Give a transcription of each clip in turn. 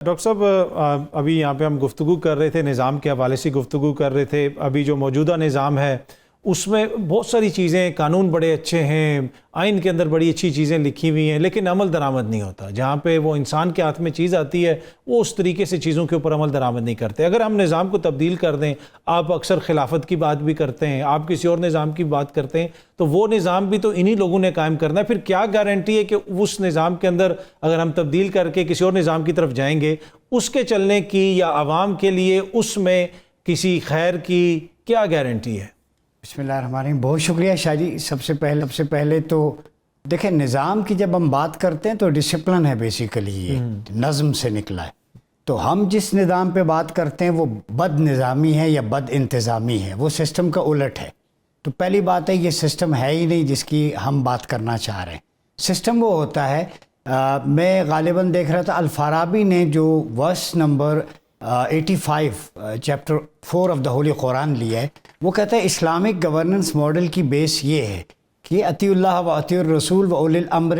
Doctor صاحب ابھی یہاں پہ ہم گفتگو کر رہے تھے، نظام کے حوالے سے گفتگو کر رہے تھے. ابھی جو موجودہ نظام ہے اس میں بہت ساری چیزیں، قانون بڑے اچھے ہیں، آئین کے اندر بڑی اچھی چیزیں لکھی ہوئی ہیں، لیکن عمل درآمد نہیں ہوتا. جہاں پہ وہ انسان کے ہاتھ میں چیز آتی ہے وہ اس طریقے سے چیزوں کے اوپر عمل درآمد نہیں کرتے. اگر ہم نظام کو تبدیل کر دیں، آپ اکثر خلافت کی بات بھی کرتے ہیں، آپ کسی اور نظام کی بات کرتے ہیں، تو وہ نظام بھی تو انہی لوگوں نے قائم کرنا ہے. پھر کیا گارنٹی ہے کہ اس نظام کے اندر اگر ہم تبدیل کر کے کسی اور نظام کی طرف جائیں گے، اس کے چلنے کی یا عوام کے لیے اس میں کسی خیر کی کیا گارنٹی ہے؟ بسم اللہ الرحمن الرحیم. بہت شکریہ شاہ جی. سب سے پہلے تو دیکھیں، نظام کی جب ہم بات کرتے ہیں تو ڈسپلن ہے، بیسیکلی یہ نظم سے نکلا ہے. تو ہم جس نظام پہ بات کرتے ہیں وہ بد نظامی ہے یا بد انتظامی ہے، وہ سسٹم کا الٹ ہے. تو پہلی بات ہے یہ سسٹم ہے ہی نہیں جس کی ہم بات کرنا چاہ رہے ہیں. سسٹم وہ ہوتا ہے، میں غالباً دیکھ رہا تھا الفارابی نے جو verse number 85 chapter 4 of the holy Quran لیا ہے، وہ کہتا ہے اسلامک گورننس ماڈل کی بیس یہ ہے کہ اطیعوا اللہ و اطیعوا الرسول و اولی الامر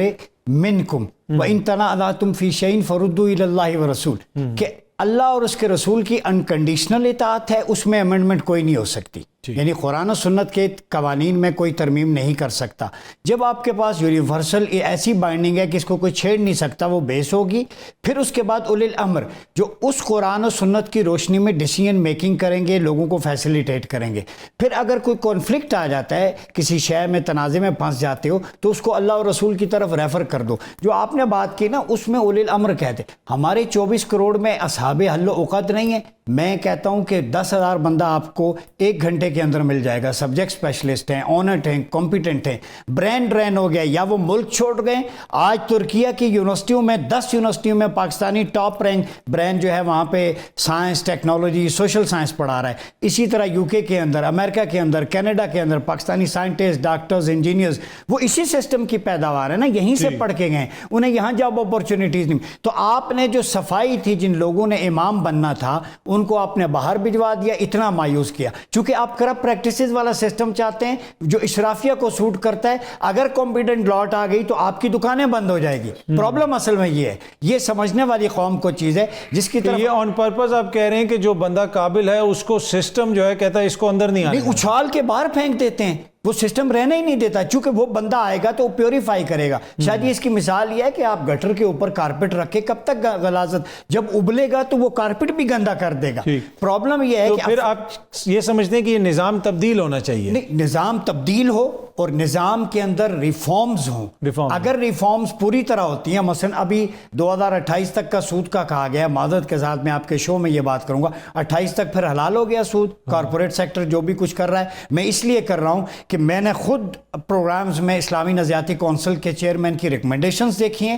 منکم و ان تنازعتم فی شیء فردوہ الی اللہ ورسول، کہ اللہ اور اس کے رسول کی انکنڈیشنل اطاعت ہے، اس میں امنڈمنٹ کوئی نہیں ہو سکتی. یعنی قرآن و سنت کے قوانین میں کوئی ترمیم نہیں کر سکتا. جب آپ کے پاس یونیورسل ایسی بائنڈنگ ہے کہ اس کو کوئی چھیڑ نہیں سکتا، وہ بیس ہوگی. پھر اس کے بعد اولی الامر جو اس قرآن و سنت کی روشنی میں ڈیسیژن میکنگ کریں گے، لوگوں کو فیسیلیٹیٹ کریں گے. پھر اگر کوئی کانفلکٹ آ جاتا ہے، کسی شے میں تنازع میں پھنس جاتے ہو، تو اس کو اللہ اور رسول کی طرف ریفر کر دو. جو آپ نے بات کی نا، اس میں اولی الامر کہتے. ہمارے 24 کروڑ میں اصحاب حل و عقد نہیں ہے. میں کہتا ہوں کہ 10,000 بندہ آپ کو 1 گھنٹے کے اندر مل جائے گا. سبجیکٹ اسپیشلسٹ ہیں، آنرڈ ہیں، کمپیٹنٹ ہیں. برین ڈرین ہو گیا یا وہ ملک چھوڑ گئے. آج ترکیہ کی یونیورسٹیوں میں 10 یونیورسٹیوں میں پاکستانی ٹاپ رینک برین جو ہے وہاں پہ سائنس، ٹیکنالوجی، سوشل سائنس پڑھا رہا ہے. اسی طرح یو کے اندر، امریکہ کے اندر، کینیڈا کے اندر پاکستانی سائنٹسٹ، ڈاکٹرز، انجینئرز وہ اسی سسٹم کی پیداوار ہے نا، یہیں سے پڑھ کے گئے. انہیں یہاں جاب اپورچونیٹیز نہیں. تو آپ نے جو صفائی تھی، جن لوگوں نے امام بننا تھا ان کو آپ نے باہر بھجوا دیا. اتنا مایوس کیا چونکہ آپ کرپٹ پریکٹسز والا سسٹم چاہتے ہیں جو اشرافیہ کو سوٹ کرتا ہے. اگر کمپیٹنٹ لاٹ آ گئی تو آپ کی دکانیں بند ہو جائے گی. پرابلم اصل میں یہ ہے، یہ سمجھنے والی قوم کو چیز ہے جس کی طرف یہ آن پرپز آپ کہہ رہے ہیں کہ جو بندہ قابل ہے اس کو سسٹم جو ہے کہتا ہے اس کو اندر نہیں آنے، اچھال کے باہر پھینک دیتے ہیں. وہ سسٹم رہنا ہی نہیں دیتا، چونکہ وہ بندہ آئے گا تو پیوریفائی کرے گا. شاید اس کی مثال یہ ہے کہ آپ گٹر کے اوپر کارپٹ رکھے، کب تک غلاظت، جب ابلے گا تو وہ کارپٹ بھی گندا کر دے گا. پرابلم یہ ہے کہ پھر آپ یہ سمجھتے ہیں کہ یہ نظام تبدیل ہونا چاہیے. نہیں، نظام تبدیل ہو اور نظام کے اندر ریفارمز ہوں. اگر ریفارمز پوری طرح ہوتی ہیں، مثلا ابھی 2028 تک کا سود کا کہا گیا، معذرت کے ساتھ میں آپ کے شو میں یہ بات کروں گا، 28 تک پھر حلال ہو گیا سود. کارپوریٹ سیکٹر جو بھی کچھ کر رہا ہے، میں اس لیے کر رہا ہوں کہ میں نے خود پروگرامز میں اسلامی نظریاتی کونسل کے چیئرمین کی ریکمنڈیشنز دیکھی ہیں.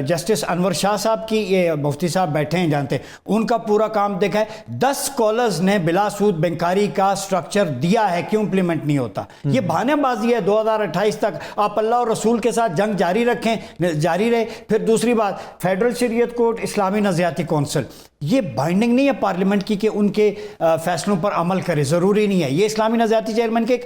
جسٹس انور شاہ صاحب کی، یہ مفتی صاحب بیٹھے ہیں جانتے ہیں، ان کا پورا کام دیکھا ہے. 10 اسکالرز نے بلا سود بینکاری کا سٹرکچر دیا ہے، کیوں امپلیمنٹ نہیں ہوتا؟ یہ بہانے بازی ہے. 2028 تک آپ اللہ اور رسول کے ساتھ جنگ جاری رکھیں، جاری رہے. پھر دوسری بات، فیڈرل شریعت کورٹ، اسلامی نظریاتی کونسل، یہ بائنڈنگ نہیں ہے پارلیمنٹ کی کہ ان کے فیصلوں پر عمل کرے، ضروری نہیں ہے. یہ اسلامی نظریاتی چیئرمین کے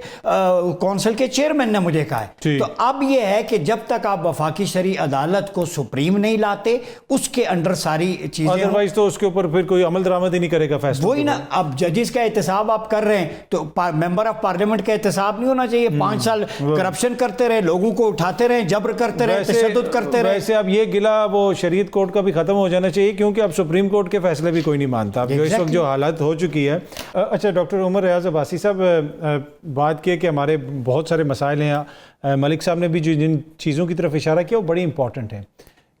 کونسل کے چیئرمین نے مجھے کہا ہے. تو اب یہ ہے کہ جب تک آپ وفاقی شرعی عدالت کو سپریم نہیں لاتے، اس کے انڈر ساری چیزیں، ادروائز تو اس کے اوپر پھر کوئی عمل درآمد ہی نہیں کرے گا فیصلہ. وہی نا، اب ججز کا احتساب آپ کر رہے ہیں تو ممبر آف پارلیمنٹ کا احتساب نہیں ہونا چاہیے. 5 سال کرپشن کرتے رہے، لوگوں کو اٹھاتے رہے، جبر کرتے رہے، تشدد کرتے رہے. ویسے اب یہ گلا وہ شریعت کورٹ کا بھی ختم ہو جانا چاہیے، کیونکہ اب سپریم کورٹ کے فیصلے بھی کوئی نہیں مانتا اب جو اس وقت جو حالت ہو چکی ہے. اچھا ڈاکٹر عمر ریاض عباسی صاحب، بات کی کہ ہمارے بہت سارے مسائل ہیں. ملک صاحب نے بھی جن چیزوں کی طرف اشارہ کیا وہ بڑی امپورٹنٹ ہیں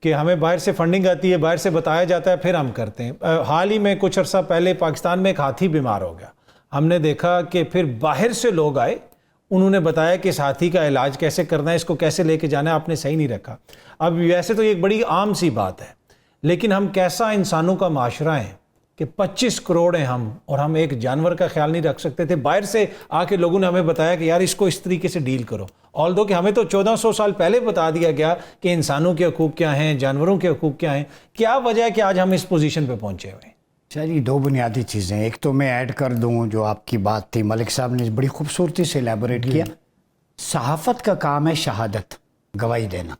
کہ ہمیں باہر سے فنڈنگ آتی ہے، باہر سے بتایا جاتا ہے، پھر ہم کرتے ہیں. حال ہی میں کچھ عرصہ پہلے پاکستان میں ایک ہاتھی بیمار ہو گیا. ہم نے دیکھا کہ پھر باہر سے لوگ آئے، انہوں نے بتایا کہ اس ہاتھی کا علاج کیسے کرنا ہے، اس کو کیسے لے کے جانا ہے، آپ نے صحیح نہیں رکھا. اب ویسے تو یہ ایک بڑی عام سی بات ہے، لیکن ہم کیسا انسانوں کا معاشرہ ہے کہ 25 کروڑ ہیں ہم، اور ہم ایک جانور کا خیال نہیں رکھ سکتے تھے. باہر سے آ کے لوگوں نے ہمیں بتایا کہ یار اس کو اس طریقے سے ڈیل کرو، آلدو کہ ہمیں تو 1400 سال پہلے بتا دیا گیا کہ انسانوں کے حقوق کیا ہیں، جانوروں کے حقوق کیا ہیں. کیا وجہ ہے کہ آج ہم اس پوزیشن پہ پہنچے ہوئے ہیں؟ چلیے، 2 بنیادی چیزیں. ایک تو میں ایڈ کر دوں جو آپ کی بات تھی، ملک صاحب نے بڑی خوبصورتی سے ایلیبوریٹ کیا. صحافت کا کام ہے شہادت، گواہی دینا.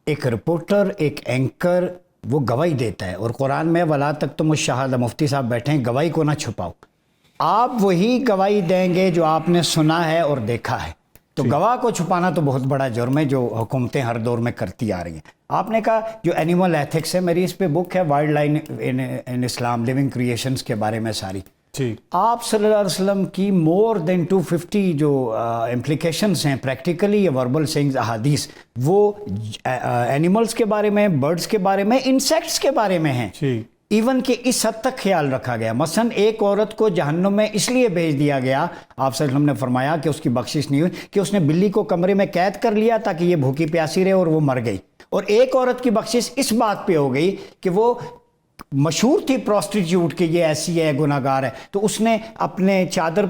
ایک رپورٹر، ایک اینکر وہ گواہی دیتا ہے، اور قرآن میں ولا تکتموا الشہادہ، مفتی صاحب بیٹھے ہیں، گواہی کو نہ چھپاؤ. آپ وہی گواہی دیں گے جو آپ نے سنا ہے اور دیکھا ہے. تو گواہ کو چھپانا تو بہت بڑا جرم ہے جو حکومتیں ہر دور میں کرتی آ رہی ہیں. آپ نے کہا جو اینیمل ایتھکس ہے، میری اس پہ بک ہے وائلڈ لائف ان اسلام، لیونگ کریشنز کے بارے میں ساری. ٹھیک. آپ صلی اللہ علیہ وسلم کی مور دین 250 جو امپلیکیشنز ہیں پریکٹیکلی یا وربل سینگز احادیث، وہ اینیملز کے بارے میں، برڈز کے بارے میں، انسیکٹس کے بارے میں ہیں. ٹھیک. ایون کہ اس حد تک خیال رکھا گیا. مثلا ایک عورت کو جہنم میں اس لیے بھیج دیا گیا، آپ صلی اللہ علیہ وسلم نے فرمایا کہ اس کی بخشش نہیں ہوئی، کہ اس نے بلی کو کمرے میں قید کر لیا تاکہ یہ بھوکی پیاسی رہے اور وہ مر گئی. اور ایک عورت کی بخشش اس بات پہ ہو گئی کہ وہ مشہور تھی پروسٹیٹیوٹ کہ یہ ایسی ہے، گناہ گار ہے، تو اس نے اپنے چادر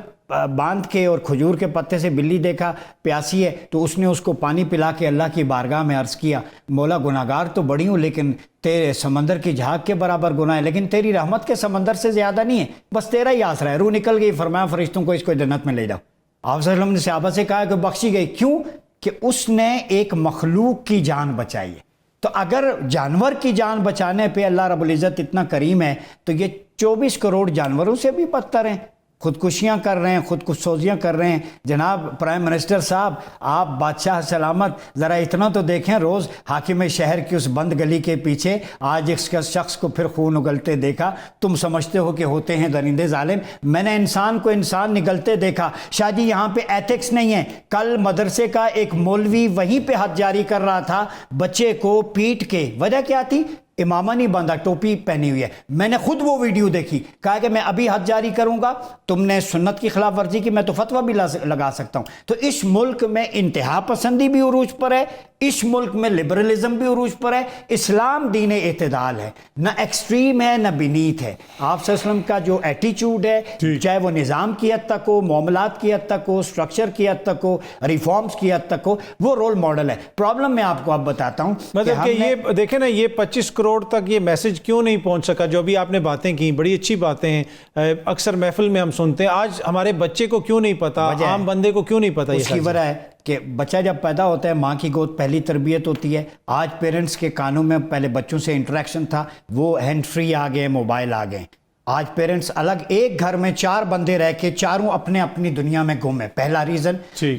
باندھ کے اور کھجور کے پتے سے بلی دیکھا پیاسی ہے تو اس نے اس کو پانی پلا کے اللہ کی بارگاہ میں عرض کیا، مولا گناہ گار تو بڑی ہوں لیکن تیرے سمندر کی جھاگ کے برابر گناہ ہے، لیکن تیری رحمت کے سمندر سے زیادہ نہیں ہے، بس تیرا ہی آسرا ہے. روح نکل گئی، فرمایا فرشتوں کو اس کو جنت میں لے جاؤ. آپ صلی اللہ علیہ وسلم نے صحابہ سے کہا کہ بخشی گئی. کیوں؟ کہ اس نے ایک مخلوق کی جان بچائی ہے. تو اگر جانور کی جان بچانے پہ اللہ رب العزت اتنا کریم ہے تو یہ 24 کروڑ جانوروں سے بھی بدتر ہیں. خودکشیاں کر رہے ہیں، خودکشیاں کر رہے ہیں. جناب پرائم منسٹر صاحب، آپ بادشاہ سلامت ذرا اتنا تو دیکھیں، روز حاکم شہر کی اس بند گلی کے پیچھے آج ایک شخص کو پھر خون اگلتے دیکھا. تم سمجھتے ہو کہ ہوتے ہیں درندے ظالم، میں نے انسان کو انسان نگلتے دیکھا. شاہ جی یہاں پہ ایتھکس نہیں ہے. کل مدرسے کا ایک مولوی وہیں پہ حد جاری کر رہا تھا، بچے کو پیٹ کے. وجہ کیا تھی؟ امامہ نہیں باندھا، ٹوپی پہنی ہوئی ہے. میں نے خود وہ ویڈیو دیکھی، کہا کہ میں ابھی حد جاری کروں گا، تم نے سنت کی خلاف ورزی کی، میں تو فتویٰ بھی لگا سکتا ہوں. تو اس ملک میں انتہا پسندی بھی عروج پر ہے، اس ملک میں لبرلزم بھی عروج پر ہے. اسلام دین اعتدال ہے، نہ ایکسٹریم ہے نہ بینیت ہے. آپ صلی اللہ علیہ وسلم کا جو ایٹیچیوڈ ہے، چاہے وہ نظام کی حد تک ہو، معاملات کی حد تک ہو، سٹرکچر کی حد تک ہو، ریفارمز کی حد تک ہو، وہ رول ماڈل ہے. پرابلم میں آپ کو اب بتاتا ہوں، مطلب کہ یہ دیکھیں نا، یہ 25 کروڑ تک یہ میسج کیوں نہیں پہنچ سکا؟ جو ابھی آپ نے باتیں کی بڑی اچھی باتیں ہیں، اکثر محفل میں ہم سنتے ہیں. آج ہمارے بچے کو کیوں نہیں پتا، عام بندے کو کیوں نہیں پتا؟ اس کی وجہ ہے کہ بچہ جب پیدا ہوتا ہے ماں کی گود پہلی تربیت ہوتی ہے. آج پیرنٹس کے کانوں میں پہلے بچوں سے انٹریکشن تھا، وہ ہینڈ فری آ گئے، موبائل آ گئے. آج پیرنٹس الگ، ایک گھر میں 4 بندے رہ کے چاروں اپنے اپنی دنیا میں گم ہے. پہلا ریزن.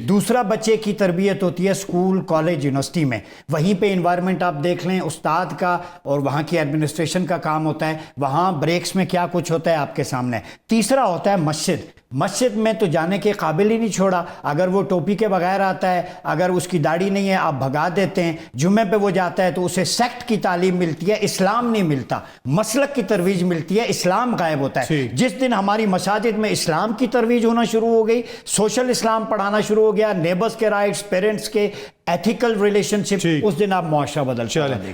دوسرا، بچے کی تربیت ہوتی ہے اسکول، کالج، یونیورسٹی میں. وہیں پہ انوائرمنٹ آپ دیکھ لیں، استاد کا اور وہاں کی ایڈمنسٹریشن کا کام ہوتا ہے. وہاں بریکس میں کیا کچھ ہوتا ہے آپ کے سامنے. تیسرا ہوتا ہے مسجد. مسجد میں تو جانے کے قابل ہی نہیں چھوڑا. اگر وہ ٹوپی کے بغیر آتا ہے، اگر اس کی داڑھی نہیں ہے، آپ بھگا دیتے ہیں. جمعے پہ وہ جاتا ہے تو اسے سیکٹ کی تعلیم ملتی ہے، اسلام نہیں ملتا. مسلک کی ترویج ملتی ہے، اسلام غائب ہوتا ہے. جس دن ہماری مساجد میں اسلام کی ترویج ہونا شروع ہو گئی، سوشل اسلام پڑھانا شروع ہو گیا، نیبرز کے رائٹس، پیرنٹس کے ایتھیکل ریلیشن شپ، اس دن آپ معاشرہ بدل چلے.